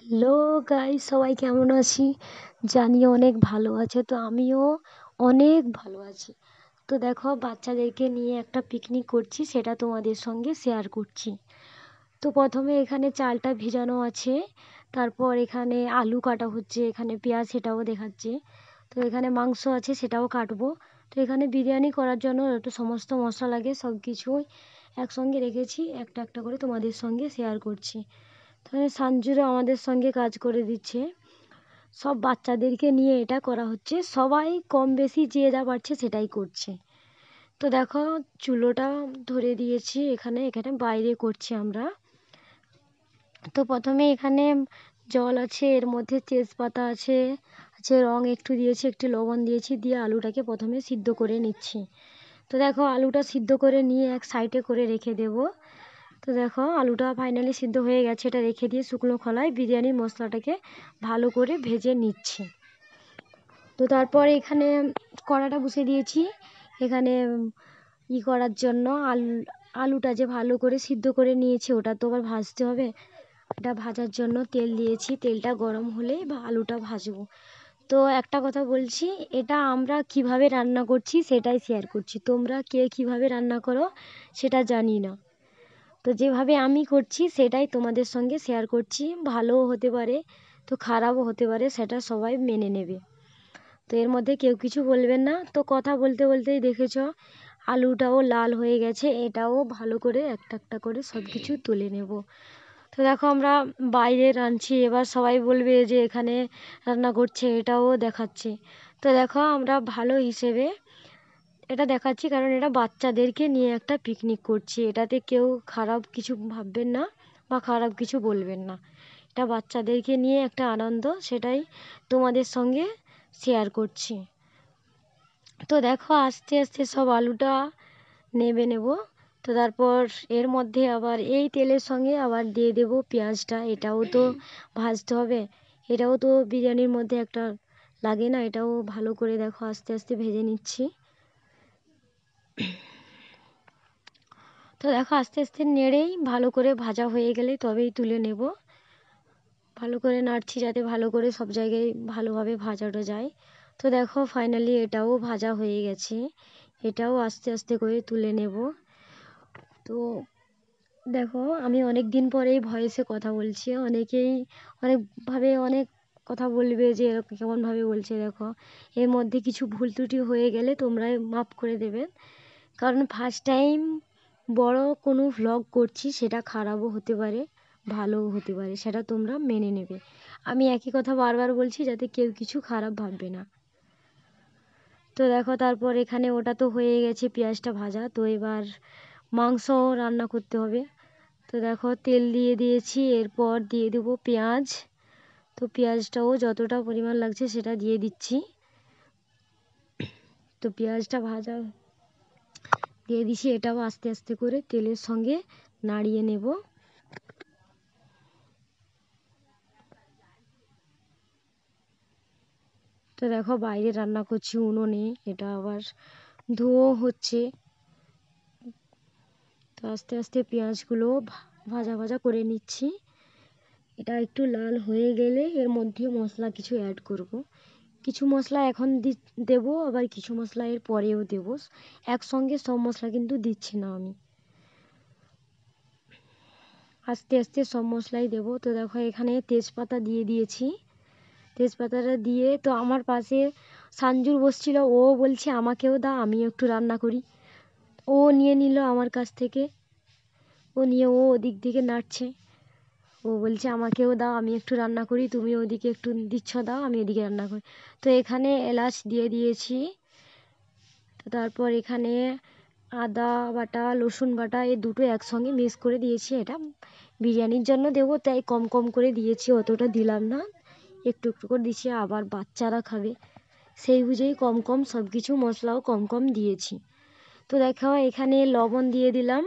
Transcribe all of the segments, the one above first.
Hello guys, সবাই কেমন আছি? জানি অনেক ভালো আছে। তো আমিও অনেক ভালো আছি। তো দেখো, বাচ্চাদেরকে নিয়ে একটা পিকনিক করছি, সেটা তোমাদের সঙ্গে শেয়ার করছি। তো প্রথমে এখানে চালটা ভিজানো আছে, তারপর এখানে আলু কাটা হচ্ছে, এখানে পেঁয়াজ সেটাও দেখাচ্ছে। তো এখানে মাংস আছে, সেটাও কাটবো। তো এখানে বিরিয়ানি করার জন্য যত সমস্ত মশলা লাগে সব কিছুই একসঙ্গে রেখেছি, একটা একটা করে তোমাদের সঙ্গে শেয়ার করছি। তাহলে সঞ্জুরা আমাদের সঙ্গে কাজ করে দিচ্ছে। সব বাচ্চাদেরকে নিয়ে এটা করা হচ্ছে, সবাই কম বেশি যে যা পারছে সেটাই করছে। তো দেখো, চুলোটা ধরে দিয়েছি, এখানে এখানে বাইরে করছি আমরা। তো প্রথমে এখানে জল আছে, এর মধ্যে তেজপাতা আছে, রং একটু দিয়েছি, একটু লবণ দিয়েছি, দিয়ে আলুটাকে প্রথমে সিদ্ধ করে নিচ্ছি। তো দেখো, আলুটা সিদ্ধ করে নিয়ে এক সাইডে করে রেখে দেবো। তো দেখো, আলুটা ফাইনালি সিদ্ধ হয়ে গেছে, এটা রেখে দিয়ে শুকনো খোলায় বিরিয়ানির মশলাটাকে ভালো করে ভেজে নিচ্ছি। তো তারপর এখানে কড়াটা বসিয়ে দিয়েছি। এখানে করার জন্য আলুটা যে ভালো করে সিদ্ধ করে নিয়েছি, ওটা তো আবার ভাজতে হবে। এটা ভাজার জন্য তেল দিয়েছি, তেলটা গরম হলেই আলুটা ভাজবো। তো একটা কথা বলছি, এটা আমরা কিভাবে রান্না করছি সেটাই শেয়ার করছি, তোমরা কে কিভাবে রান্না করো সেটা জানি না। তো যেভাবে আমি করছি সেটাই তোমাদের সঙ্গে শেয়ার করছি। ভালোও হতে পারে, তো খারাপও হতে পারে, সেটা সবাই মেনে নেবে। তো এর মধ্যে কেউ কিছু বলবেন না। তো কথা বলতে বলতেই দেখেছো আলুটাও লাল হয়ে গেছে, এটাও ভালো করে একটা একটা করে সব কিছু তুলে নেব। তো দেখো, আমরা বাইরে রাঁধছি, এবার সবাই বলবে যে এখানে রান্না করছে, এটাও দেখাচ্ছে। তো দেখো, আমরা ভালো হিসেবে এটা দেখাচ্ছি, কারণ এটা বাচ্চাদেরকে নিয়ে একটা পিকনিক করছি, এটাতে কেউ খারাপ কিছু ভাববেন না বা খারাপ কিছু বলবেন না। এটা বাচ্চাদেরকে নিয়ে একটা আনন্দ, সেটাই তোমাদের সঙ্গে শেয়ার করছি। তো দেখো, আস্তে আস্তে সব আলুটা নেব। তো তারপর এর মধ্যে আবার এই তেলের সঙ্গে আবার দিয়ে দেব পেঁয়াজটা, এটাও তো ভাজতে হবে, এটাও তো বিরিয়ানির মধ্যে একটা লাগে না, এটাও ভালো করে দেখো আস্তে আস্তে ভেজে নিচ্ছি। তো দেখো, আস্তে আস্তে নেড়েই ভালো করে ভাজা হয়ে গেলে তবেই তুলে নেব। ভালো করে নাড়ছি যাতে ভালো করে সব জায়গায় ভালোভাবে ভাজাটা যায়। তো দেখো, ফাইনালি এটাও ভাজা হয়ে গেছে, এটাও আস্তে আস্তে করে তুলে নেব। তো দেখো, আমি অনেক দিন পরেই ভয়েসে কথা বলছি, অনেকেই অনেকভাবে অনেক কথা বলবে যে এরকম কেমনভাবে বলছে। দেখো, এর মধ্যে কিছু ভুল ত্রুটি হয়ে গেলে তোমরা মাফ করে দেবেন, কারণ ফার্স্ট টাইম বড় কোনো ভ্লগ করছি, সেটা খারাপও হতে পারে, ভালোও হতে পারে, সেটা তোমরা মেনে নেবে। আমি একই কথা বারবার বলছি যাতে কেউ কিছু খারাপ ভাববে না। তো দেখো, তারপর এখানে ওটা তো হয়ে গেছে, পেঁয়াজটা ভাজা, তো এবার মাংস রান্না করতে হবে। তো দেখো, তেল দিয়ে দিয়েছি, এরপর দিয়ে দেবো পেঁয়াজ। তো পেঁয়াজটাও যতটা পরিমাণ লাগছে সেটা দিয়ে দিচ্ছি। তো পেঁয়াজটা ভাজা দিয়ে দিছি, এটাও আস্তে আস্তে করে তেলের সঙ্গে নাড়িয়ে নেব। তো দেখো, বাইরে রান্না করছি উনুনে, এটা আবার ধোঁয়া হচ্ছে। তো আস্তে আস্তে পেঁয়াজগুলো ভাজা ভাজা করে নিচ্ছি। এটা একটু লাল হয়ে গেলে এর মধ্যে মশলা কিছু অ্যাড করব। কিছু মশলা এখন দেবো, আবার কিছু মশলা এর পরেও দেবো। একসঙ্গে সব মশলা কিন্তু দিচ্ছি না আমি, আস্তে আস্তে সব মশলাই দেবো। তো দেখো, এখানে তেজপাতা দিয়ে দিয়েছি। তেজপাতাটা দিয়ে, তো আমার পাশে সানজুর বসছিল, ও বলছে আমাকেও দাও, আমিও একটু রান্না করি। ও নিয়ে নিল আমার কাছ থেকে, ও নিয়ে ও ওদিক দিকে নাড়ছে। ও বলছে আমাকেও দাও, আমি একটু রান্না করি, তুমি ওদিকে একটু দিচ্ছ, দাও আমি এদিকে রান্না করি। তো এখানে এলাচ দিয়ে দিয়েছি। তো তারপর এখানে আদা বাটা, রসুন বাটা, এই দুটো একসঙ্গে মিক্স করে দিয়েছি। এটা বিরিয়ানির জন্য দেবো, তাই কম কম করে দিয়েছি, অতটা দিলাম না, একটু একটু করে দিয়েছি, আবার বাচ্চারা খাবে সেই বুঝেই কম কম সব কিছু মশলাও কম কম দিয়েছি। তো দেখো, এখানে লবণ দিয়ে দিলাম,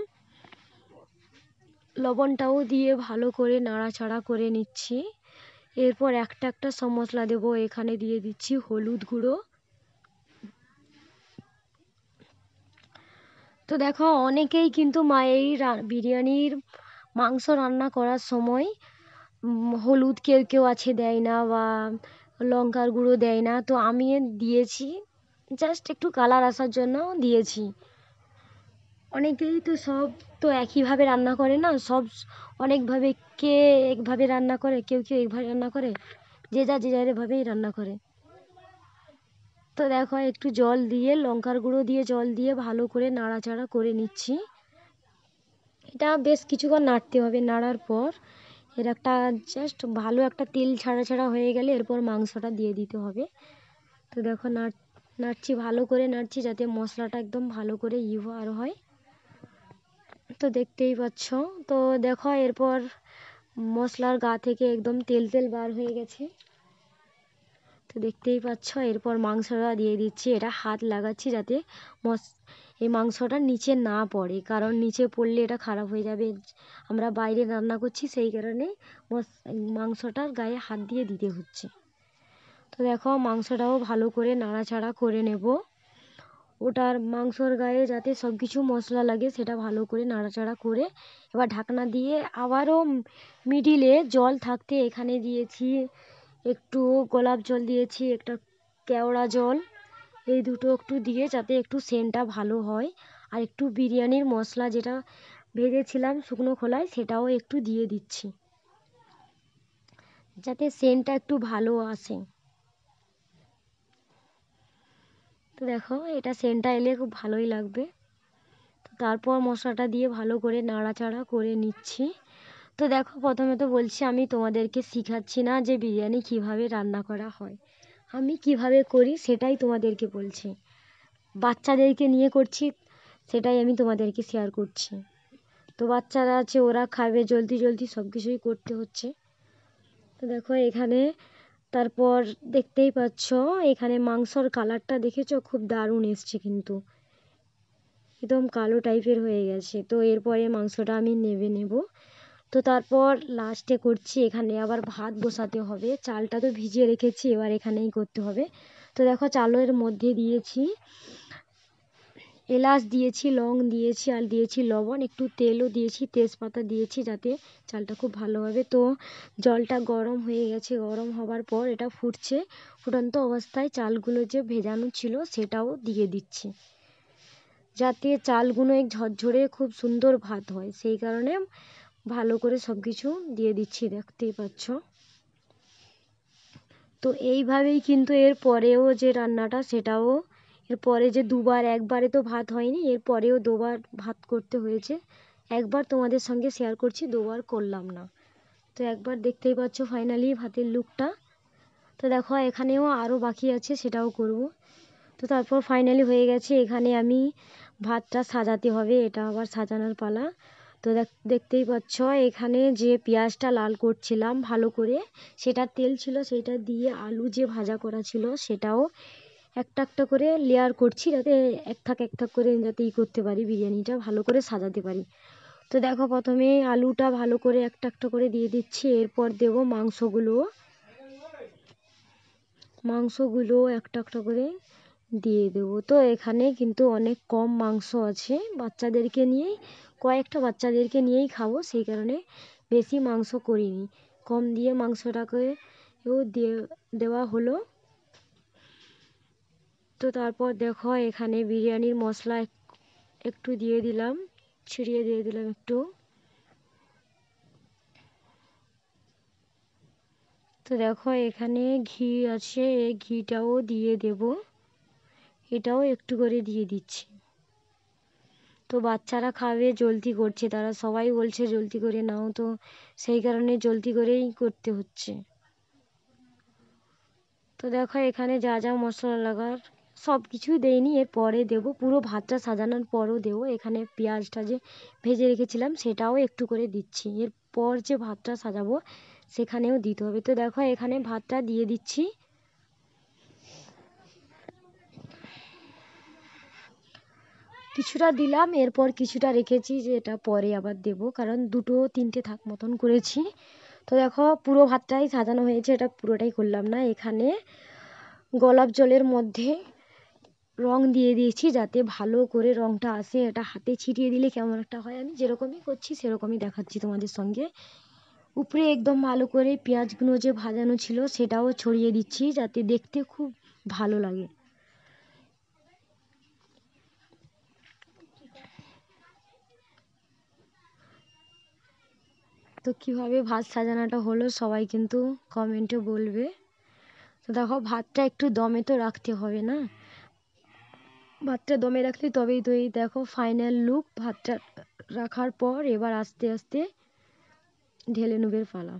লবণটাও দিয়ে ভালো করে নাড়াচাড়া করে নিচ্ছি। এরপর একটা একটা সব মশলা দেবো, এখানে দিয়ে দিচ্ছি হলুদ গুঁড়ো। তো দেখো, অনেকেই কিন্তু এই বিরিয়ানির মাংস রান্না করার সময় হলুদ কেউ কেউ আছে দেয় না, বা লঙ্কার গুঁড়ো দেয় না, তো আমি দিয়েছি জাস্ট একটু কালার আসার জন্য দিয়েছি। অনেকেই তো সব তো একইভাবে রান্না করে না, সব অনেকভাবে, কে একভাবে রান্না করে, কেউ কেউ একভাবে রান্না করে, যে যা যে যার ভাবেই রান্না করে। তো দেখো একটু জল দিয়ে, লঙ্কার গুঁড়ো দিয়ে, জল দিয়ে ভালো করে নাড়াচাড়া করে নিচ্ছি। এটা বেশ কিছুক্ষণ নাড়তে হবে। নাড়ার পর এর একটা জাস্ট ভালো একটা তেল ছাড়া ছাড়া হয়ে গেলে এরপর মাংসটা দিয়ে দিতে হবে। তো দেখো নাড়ছি, ভালো করে নাড়ছি যাতে মশলাটা একদম ভালো করে আর হয়। তো দেখতেই পাচ্ছ। তো দেখো এরপর মশলার গা থেকে একদম তেল তেল বার হয়ে গেছে। তো দেখতেই পাচ্ছ, এরপর মাংসটা দিয়ে দিচ্ছি। এটা হাত লাগাচ্ছি যাতে এই মাংসটা নিচে না পড়ে, কারণ নিচে পড়লে এটা খারাপ হয়ে যাবে। আমরা বাইরে রান্না করছি, সেই কারণে মাংসটার গায়ে হাত দিয়ে দিতে হচ্ছে। তো দেখো মাংসটাও ভালো করে নাড়াচাড়া করে নেব। ওটার মাংসর গায়ে যাতে সব কিছু মশলা লাগে সেটা ভালো করে নাড়াচাড়া করে এবার ঢাকনা দিয়ে আবারও মিডিলে জল থাকতে এখানে দিয়েছি একটু গোলাপ জল, দিয়েছি একটা কেওড়া জল। এই দুটো একটু দিয়ে যাতে একটু সেন্টটা ভালো হয়। আর একটু বিরিয়ানির মশলা যেটা ভেজেছিলাম শুকনো খোলায়, সেটাও একটু দিয়ে দিচ্ছি যাতে সেন্টটা একটু ভালো আসে। তো দেখো এটা সেন্টটা এলে খুব ভালোই লাগবে। তো তারপর মশলাটা দিয়ে ভালো করে নাড়াচাড়া করে নিচ্ছি। তো দেখো প্রথমে তো বলছি আমি তোমাদেরকে শেখাচ্ছি না যে বিরিয়ানি কিভাবে রান্না করা হয়, আমি কিভাবে করি সেটাই তোমাদেরকে বলছি। বাচ্চাদেরকে নিয়ে করছি, সেটাই আমি তোমাদেরকে শেয়ার করছি। তো বাচ্চারা আছে, ওরা খাবে, জলদি জলদি সব কিছুই করতে হচ্ছে। তো দেখো এখানে তারপর দেখতেই পাচ্ছ এখানে মাংসর কালারটা দেখেছো, খুব দারুণ এসছে কিন্তু, একদম কালো টাইপের হয়ে গেছে। তো এরপরে মাংসটা আমি নেব। তো তারপর লাস্টে করছি, এখানে আবার ভাত বসাতে হবে। চালটা তো ভিজিয়ে রেখেছি, এবার এখানেই করতে হবে। তো দেখো চালের মধ্যে দিয়েছি এলাচ, দিয়েছি লং, দিয়েছি আর দিয়েছি লবণ, একটু তেলও দিয়েছি, তেজপাতা দিয়েছি যাতে চালটা খুব ভালো হবে। তো জলটা গরম হয়ে গেছে, গরম হবার পর এটা ফুটছে। ফুটন্ত অবস্থায় চালগুলো যে ভেজানো ছিল সেটাও দিয়ে দিচ্ছি যাতে চালগুলো এক ঝরঝরে খুব সুন্দর ভাত হয়, সেই কারণে ভালো করে সব কিছু দিয়ে দিচ্ছি, দেখতেই পাচ্ছ। তো এইভাবেই কিন্তু এর পরেও যে রান্নাটা সেটাও, এর পরে যে দুবার, একবারে তো ভাত হয়নি, এর পরেও দুবার ভাত করতে হয়েছে। একবার তোমাদের সঙ্গে শেয়ার করছি, দুবার করলাম না। তো একবার দেখতেই পাচ্ছ ফাইনালি ভাতের লুকটা। তো দেখো এখানেও আরও বাকি আছে, সেটাও করব। তো তারপর ফাইনালি হয়ে গেছে। এখানে আমি ভাতটা সাজাতে হবে, এটা আবার সাজানোর পালা। তো দেখতেই পাচ্ছ এখানে যে পেঁয়াজটা লাল করছিলাম ভালো করে, সেটা তেল ছিল, সেটা দিয়ে আলু যে ভাজা করা ছিল সেটাও একটা একটা করে লেয়ার করছি, যাতে এক থাক করে যাতে করতে পারি, বিরিয়ানিটা ভালো করে সাজাতে পারি। তো দেখো প্রথমে আলুটা ভালো করে একটা একটা করে দিয়ে দিচ্ছি, এরপর দেব মাংসগুলো একটা একটা করে দিয়ে দেবো। তো এখানে কিন্তু অনেক কম মাংস আছে, বাচ্চাদেরকে নিয়েই খাবো, সেই কারণে বেশি মাংস করিনি, কম দিয়ে মাংসটাকে দিয়ে দেওয়া হলো। তো তারপর দেখো এখানে বিরিয়ানির মশলা একটু দিয়ে দিলাম, ছিটিয়ে দিয়ে দিলাম একটু। তো দেখো এখানে ঘি আছে, এই ঘিটাও দিয়ে দেব, এটাও একটু করে দিয়ে দিচ্ছি। তো বাচ্চারা খাবে, জলদি করছে, তারা সবাই বলছে জলদি করে নাও, তো সেই কারণে জলদি করেই করতে হচ্ছে। তো দেখো এখানে যা যা মশলা লাগার সব কিছুই দেইনি, এর পরে দেবো, পুরো ভাতটা সাজানোর পরও দেবো। এখানে পেঁয়াজটা যে ভেজে রেখেছিলাম সেটাও একটু করে দিচ্ছি, এরপর যে ভাতটা সাজাবো সেখানেও দিতে হবে। তো দেখো এখানে ভাতটা দিয়ে দিচ্ছি, কিছুটা দিলাম, এরপর কিছুটা রেখেছি যে এটা পরে আবার দেবো, কারণ দুটো তিনটে থাক মতন করেছি। তো দেখো পুরো ভাতটাই সাজানো হয়েছে, এটা পুরোটাই করলাম না। এখানে গোলাপ জলের মধ্যে রং দিয়ে দিয়েছি যাতে ভালো করে রংটা আসে, এটা হাতে ছিটিয়ে দিলে কেমন একটা হয়, আমি যেরকমই করছি সেরকমই দেখাচ্ছি তোমাদের সঙ্গে। উপরে একদম ভালো করে পেঁয়াজগুলো যে ভাজানো ছিল সেটাও ছড়িয়ে দিচ্ছি যাতে দেখতে খুব ভালো লাগে। তো কীভাবে ভাত সাজানোটা হলো সবাই কিন্তু কমেন্টে বলবে। তো দেখো ভাতটা একটু দমে তো রাখতে হবে না, ভাতটা দমে রাখলে তবেই তো এই দেখো ফাইনাল লুক। ভাতটা রাখার পর এবার আস্তে আস্তে ঢেলে নেবার পালা।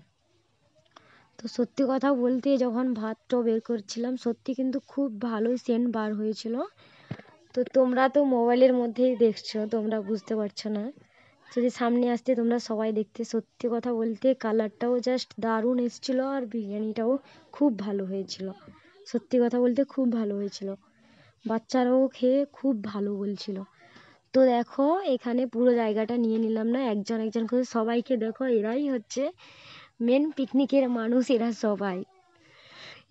তো সত্যি কথা বলতে যখন ভাতটা বের করছিলাম সত্যি কিন্তু খুব ভালোই সেন্ট বার হয়েছিল। তো তোমরা তো মোবাইলের মধ্যেই দেখছো, তোমরা বুঝতে পারছো না, যদি সামনে আসতে তোমরা সবাই দেখতে। সত্যি কথা বলতে কালারটাও জাস্ট দারুণ এসেছিলো আর বিরিয়ানিটাও খুব ভালো হয়েছিল। সত্যি কথা বলতে খুব ভালো হয়েছিল, বাচ্চারাও খেয়ে খুব ভালো বলছিল। তো দেখো এখানে পুরো জায়গাটা নিয়ে নিলাম না, একজন একজন করে সবাইকে দেখো, এরাই হচ্ছে মেন পিকনিকের মানুষ, এরা সবাই,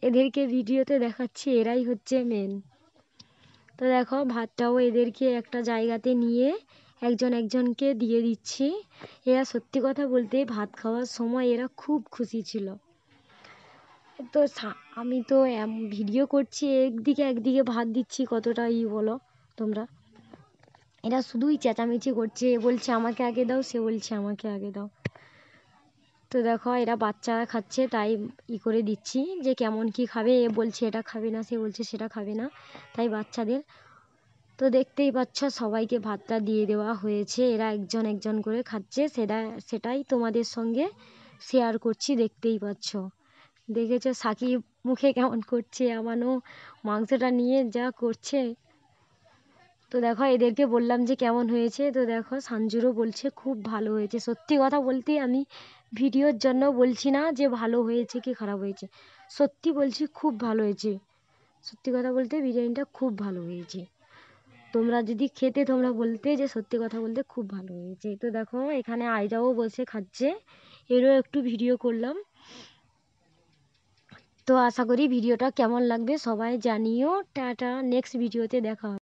এদেরকে ভিডিওতে দেখাচ্ছি, এরাই হচ্ছে মেন। তো দেখো ভাতটাও এদেরকে একটা জায়গাতে নিয়ে একজন একজনকে দিয়ে দিচ্ছি। এরা সত্যি কথা বলতে ভাত খাওয়ার সময় এরা খুব খুশি ছিল। তো আমি তো ভিডিও করছি একদিকে একদিকে ভাত দিচ্ছি, কতটা বলো তোমরা। এরা শুধুই চেঁচামেচি করছে, এ বলছে আমাকে আগে দাও, সে বলছে আমাকে আগে দাও। তো দেখো এরা বাচ্চারা খাচ্ছে তাই করে দিচ্ছি যে কেমন কি খাবে, এ বলছে এটা খাবে না, সে বলছে সেটা খাবে না, তাই বাচ্চাদের। তো দেখতেই পাচ্ছ সবাইকে ভাতটা দিয়ে দেওয়া হয়েছে, এরা একজন একজন করে খাচ্ছে, সেটাই তোমাদের সঙ্গে শেয়ার করছি। দেখতেই পাচ্ছ, দেখেছো সাকিব মুখে কেমন করছে, আমানও মাংসটা নিয়ে যা করছে। তো দেখো এদেরকে বললাম যে কেমন হয়েছে, তো দেখো সানজুরও বলছে খুব ভালো হয়েছে। সত্যি কথা বলতে আমি ভিডিওর জন্য বলছি না যে ভালো হয়েছে কি খারাপ হয়েছে, সত্যি বলছি খুব ভালো হয়েছে। সত্যি কথা বলতে বিরিয়ানিটা খুব ভালো হয়েছে, তোমরা যদি খেতে তোমরা বলতে যে সত্যি কথা বলতে খুব ভালো হয়েছে। তো দেখো এখানে আয়রাও বসে খাচ্ছে, এরও একটু ভিডিও করলাম। তো আশা করি ভিডিওটা কেমন লাগবে সবাই জানিও। টাটা, নেক্সট ভিডিওতে দেখা হবে।